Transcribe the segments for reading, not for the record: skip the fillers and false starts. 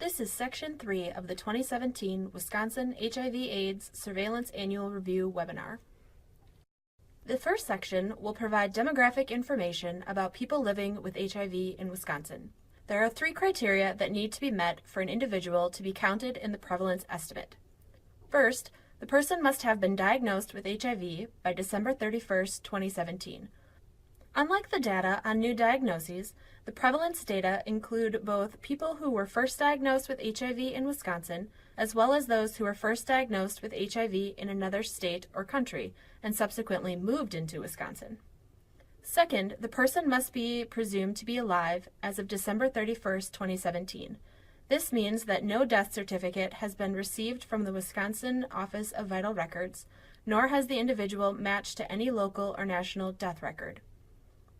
This is Section 3 of the 2017 Wisconsin HIV/AIDS Surveillance Annual Review webinar. The first section will provide demographic information about people living with HIV in Wisconsin. There are 3 criteria that need to be met for an individual to be counted in the prevalence estimate. First, the person must have been diagnosed with HIV by December 31, 2017. Unlike the data on new diagnoses, the prevalence data include both people who were first diagnosed with HIV in Wisconsin, as well as those who were first diagnosed with HIV in another state or country and subsequently moved into Wisconsin. Second, the person must be presumed to be alive as of December 31, 2017. This means that no death certificate has been received from the Wisconsin Office of Vital Records, nor has the individual matched to any local or national death record.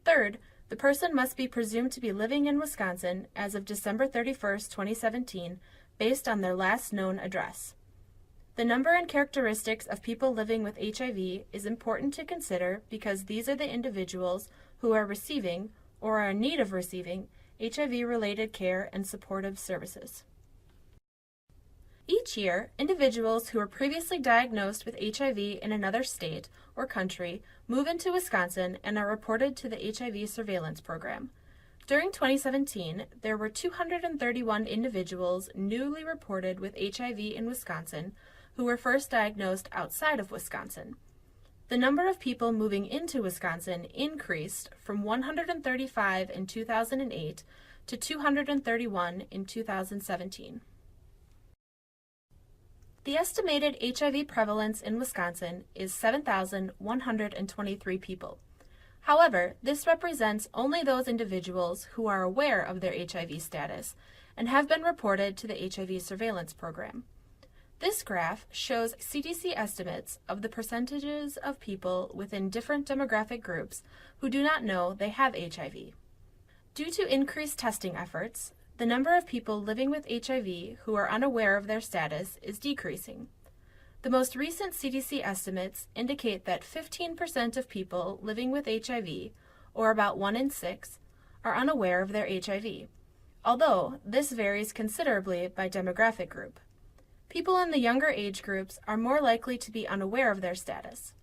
Third, the person must be presumed to be living in Wisconsin as of December 31, 2017, based on their last known address. The number and characteristics of people living with HIV is important to consider because these are the individuals who are receiving or are in need of receiving HIV-related care and supportive services. Each year, individuals who were previously diagnosed with HIV in another state or country move into Wisconsin and are reported to the HIV surveillance program. During 2017, there were 231 individuals newly reported with HIV in Wisconsin who were first diagnosed outside of Wisconsin. The number of people moving into Wisconsin increased from 135 in 2008 to 231 in 2017. The estimated HIV prevalence in Wisconsin is 7,123 people. However, this represents only those individuals who are aware of their HIV status and have been reported to the HIV surveillance program. This graph shows CDC estimates of the percentages of people within different demographic groups who do not know they have HIV. Due to increased testing efforts, the number of people living with HIV who are unaware of their status is decreasing. The most recent CDC estimates indicate that 15% of people living with HIV, or about 1 in 6, are unaware of their HIV, although this varies considerably by demographic group. People in the younger age groups are more likely to be unaware of their status.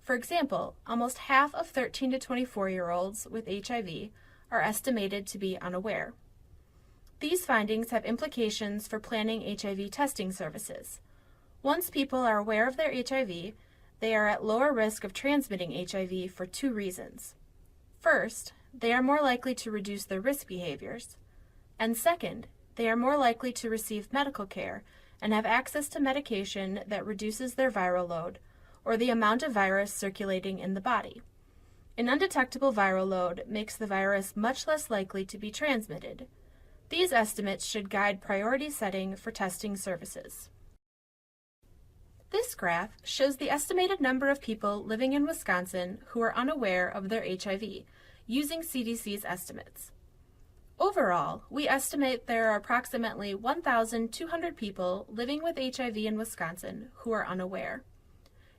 For example, almost half of 13 to 24-year-olds with HIV are estimated to be unaware. These findings have implications for planning HIV testing services. Once people are aware of their HIV, they are at lower risk of transmitting HIV for 2 reasons. First, they are more likely to reduce their risk behaviors. And second, they are more likely to receive medical care and have access to medication that reduces their viral load, or the amount of virus circulating in the body. An undetectable viral load makes the virus much less likely to be transmitted. These estimates should guide priority setting for testing services. This graph shows the estimated number of people living in Wisconsin who are unaware of their HIV, using CDC's estimates. Overall, we estimate there are approximately 1,200 people living with HIV in Wisconsin who are unaware.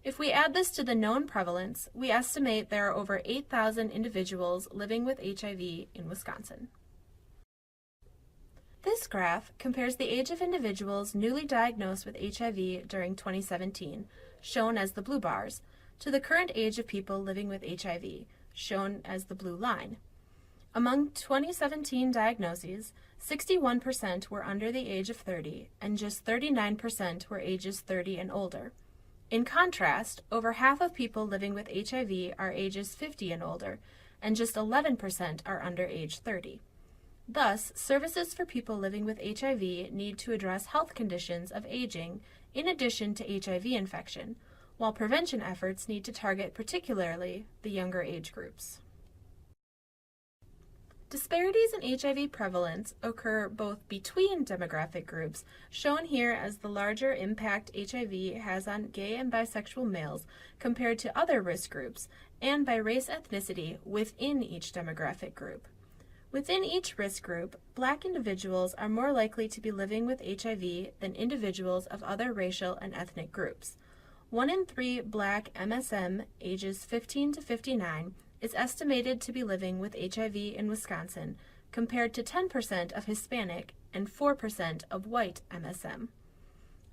If we add this to the known prevalence, we estimate there are over 8,000 individuals living with HIV in Wisconsin. This graph compares the age of individuals newly diagnosed with HIV during 2017, shown as the blue bars, to the current age of people living with HIV, shown as the blue line. Among 2017 diagnoses, 61% were under the age of 30, and just 39% were ages 30 and older. In contrast, over half of people living with HIV are ages 50 and older, and just 11% are under age 30. Thus, services for people living with HIV need to address health conditions of aging in addition to HIV infection, while prevention efforts need to target particularly the younger age groups. Disparities in HIV prevalence occur both between demographic groups, shown here as the larger impact HIV has on gay and bisexual males compared to other risk groups, and by race ethnicity within each demographic group. Within each risk group, Black individuals are more likely to be living with HIV than individuals of other racial and ethnic groups. 1 in 3 Black MSM ages 15 to 59 is estimated to be living with HIV in Wisconsin, compared to 10% of Hispanic and 4% of white MSM.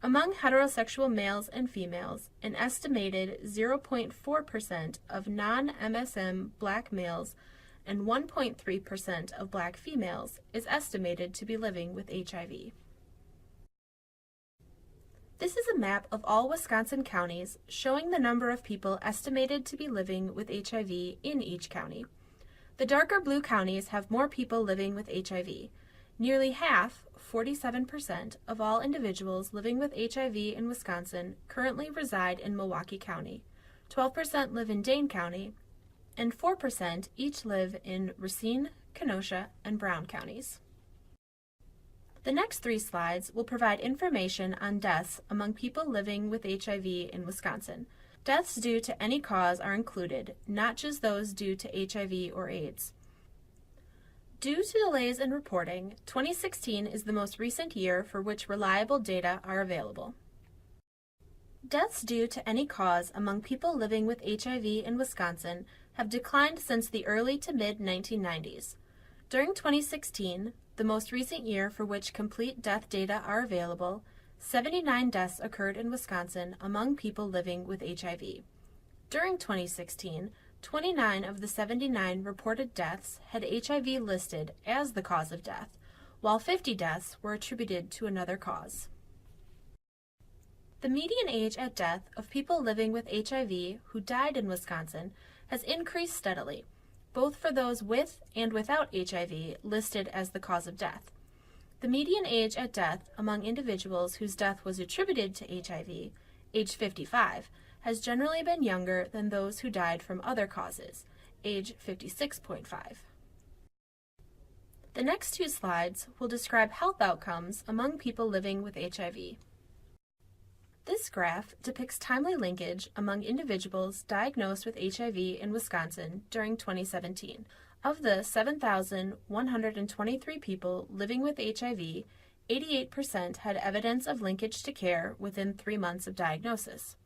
Among heterosexual males and females, an estimated 0.4% of non-MSM Black males and 1.3% of Black females is estimated to be living with HIV. This is a map of all Wisconsin counties showing the number of people estimated to be living with HIV in each county. The darker blue counties have more people living with HIV. Nearly half, 47%, of all individuals living with HIV in Wisconsin currently reside in Milwaukee County, 12% live in Dane County, and 4% each live in Racine, Kenosha, and Brown counties. The next 3 slides will provide information on deaths among people living with HIV in Wisconsin. Deaths due to any cause are included, not just those due to HIV or AIDS. Due to delays in reporting, 2016 is the most recent year for which reliable data are available. Deaths due to any cause among people living with HIV in Wisconsin have declined since the early to mid-1990s. During 2016, the most recent year for which complete death data are available, 79 deaths occurred in Wisconsin among people living with HIV. During 2016, 29 of the 79 reported deaths had HIV listed as the cause of death, while 50 deaths were attributed to another cause. The median age at death of people living with HIV who died in Wisconsin has increased steadily, both for those with and without HIV listed as the cause of death. The median age at death among individuals whose death was attributed to HIV, age 55, has generally been younger than those who died from other causes, age 56.5. The next 2 slides will describe health outcomes among people living with HIV. This graph depicts timely linkage among individuals diagnosed with HIV in Wisconsin during 2017. Of the 7,123 people living with HIV, 88% had evidence of linkage to care within 3 months of diagnosis.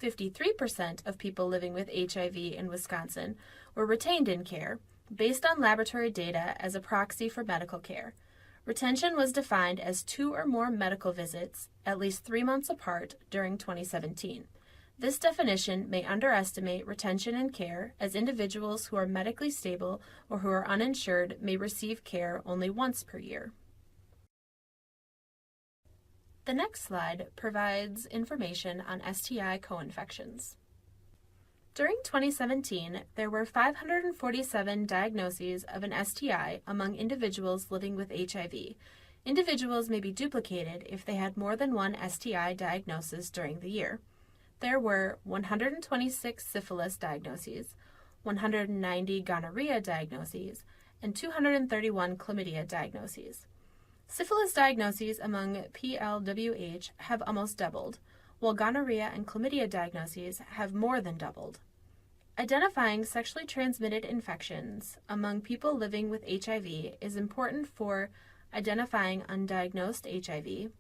53% of people living with HIV in Wisconsin were retained in care, based on laboratory data as a proxy for medical care. Retention was defined as 2 or more medical visits, at least 3 months apart, during 2017. This definition may underestimate retention in care, as individuals who are medically stable or who are uninsured may receive care only once per year. The next slide provides information on STI co-infections. During 2017, there were 547 diagnoses of an STI among individuals living with HIV. Individuals may be duplicated if they had more than one STI diagnosis during the year. There were 126 syphilis diagnoses, 190 gonorrhea diagnoses, and 231 chlamydia diagnoses. Syphilis diagnoses among PLWH have almost doubled, while gonorrhea and chlamydia diagnoses have more than doubled. Identifying sexually transmitted infections among people living with HIV is important for identifying undiagnosed HIV,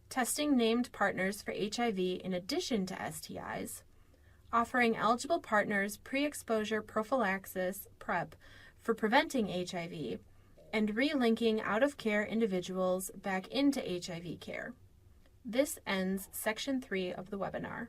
testing named partners for HIV in addition to STIs, offering eligible partners pre-exposure prophylaxis (PrEP) for preventing HIV, and relinking out-of-care individuals back into HIV care. This ends Section 3 of the webinar.